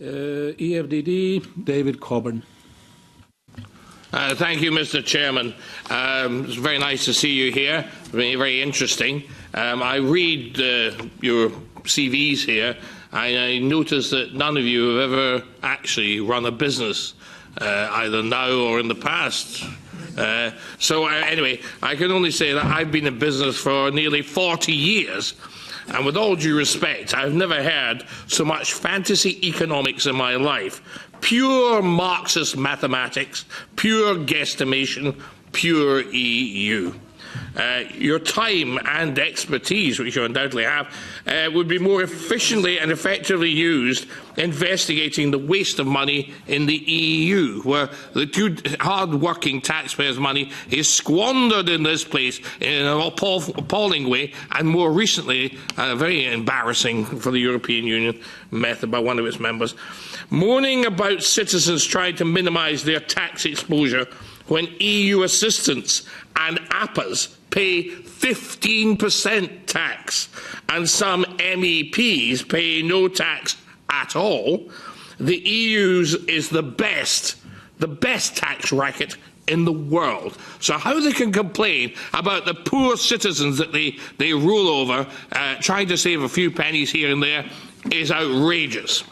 EFDD, David Coburn. Thank you, Mr. Chairman. It's very nice to see you here. Very, very interesting. I read your CVs here, and I notice that none of you have ever actually run a business, either now or in the past. Anyway, I can only say that I've been in business for nearly 40 years, and with all due respect, I've never heard so much fantasy economics in my life. Pure Marxist mathematics, pure guesstimation, pure EU. Your time and expertise, which you undoubtedly have, would be more efficiently and effectively used investigating the waste of money in the EU, where the good, hard-working taxpayers' money is squandered in this place in an appalling way, and more recently, very embarrassing for the European Union method by one of its members, moaning about citizens trying to minimise their tax exposure when EU assistants and APAs pay 15% tax and some MEPs pay no tax at all. The EU's is the best tax racket in the world. So how they can complain about the poor citizens that they rule over, trying to save a few pennies here and there, is outrageous.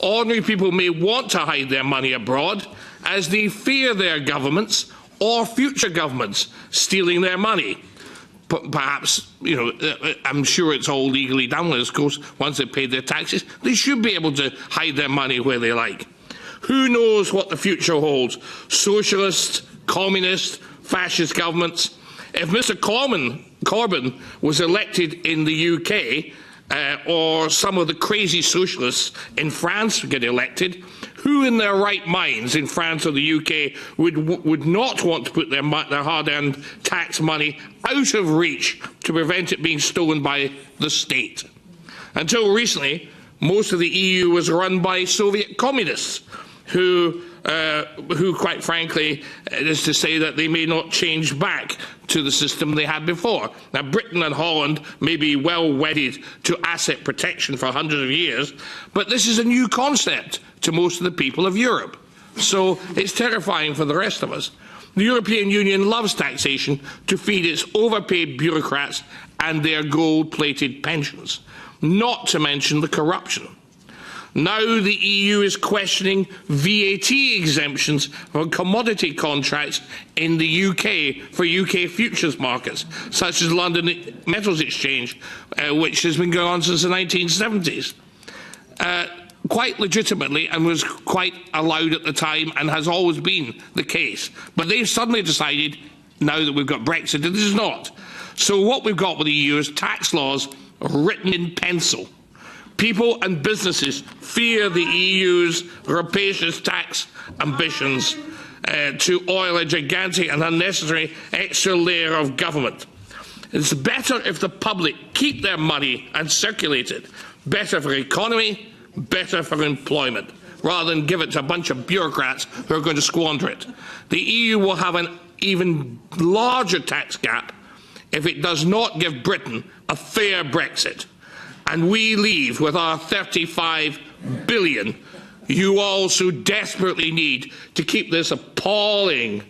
Ordinary people may want to hide their money abroad as they fear their governments or future governments stealing their money. Perhaps, I'm sure it's all legally done, of course, once they've paid their taxes. They should be able to hide their money where they like. Who knows what the future holds? Socialist, communist, fascist governments. If Mr. Corbyn was elected in the UK, or some of the crazy socialists in France get elected, who in their right minds in France or the UK would not want to put their hard-earned tax money out of reach to prevent it being stolen by the state? Until recently, most of the EU was run by Soviet communists who quite frankly, is to say that they may not change back to the system they had before. Now, Britain and Holland may be well wedded to asset protection for hundreds of years, but this is a new concept to most of the people of Europe. So it's terrifying for the rest of us. The European Union loves taxation to feed its overpaid bureaucrats and their gold-plated pensions, not to mention the corruption. Now the EU is questioning VAT exemptions for commodity contracts in the UK for UK futures markets, such as London Metals Exchange, which has been going on since the 1970s. Quite legitimately, and was quite allowed at the time and has always been the case. But they've suddenly decided, now that we've got Brexit, that this is not. So what we've got with the EU is tax laws written in pencil. People and businesses fear the EU's rapacious tax ambitions to oil a gigantic and unnecessary extra layer of government. It's better if the public keep their money and circulate it. Better for the economy, better for employment, rather than give it to a bunch of bureaucrats who are going to squander it. The EU will have an even larger tax gap if it does not give Britain a fair Brexit. And we leave with our 35 billion you also desperately need to keep this appalling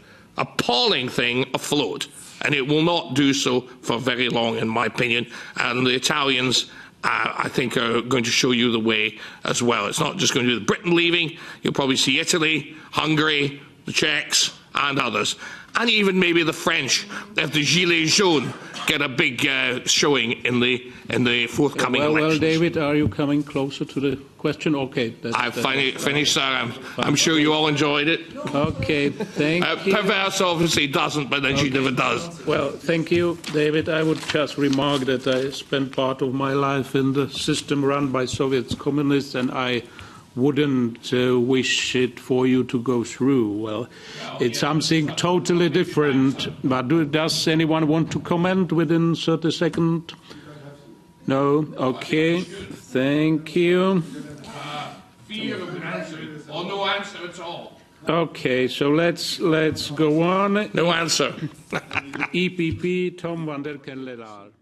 thing afloat. And it will not do so for very long, in my opinion. And the Italians, I think, are going to show you the way as well. It's not just going to be Britain leaving. You'll probably see Italy, Hungary, the Czechs, and others. And even maybe the French, if the Gilets jaunes get a big showing in the forthcoming elections. Well, David, are you coming closer to the question? Okay. I've finally finished, sir. I'm sure you all enjoyed it. Okay, thank you. Perverse obviously doesn't, but then she never does. Well, thank you, David. I would just remark that I spent part of my life in the system run by Soviet communists, and I wouldn't wish it for you to go through. Well, it's something totally different. But does anyone want to comment within 30 seconds? No? Okay. Thank you. Fear of an answer or no answer at all. Okay, so let's go on. No answer. EPP, Tom van der Kenlelaar.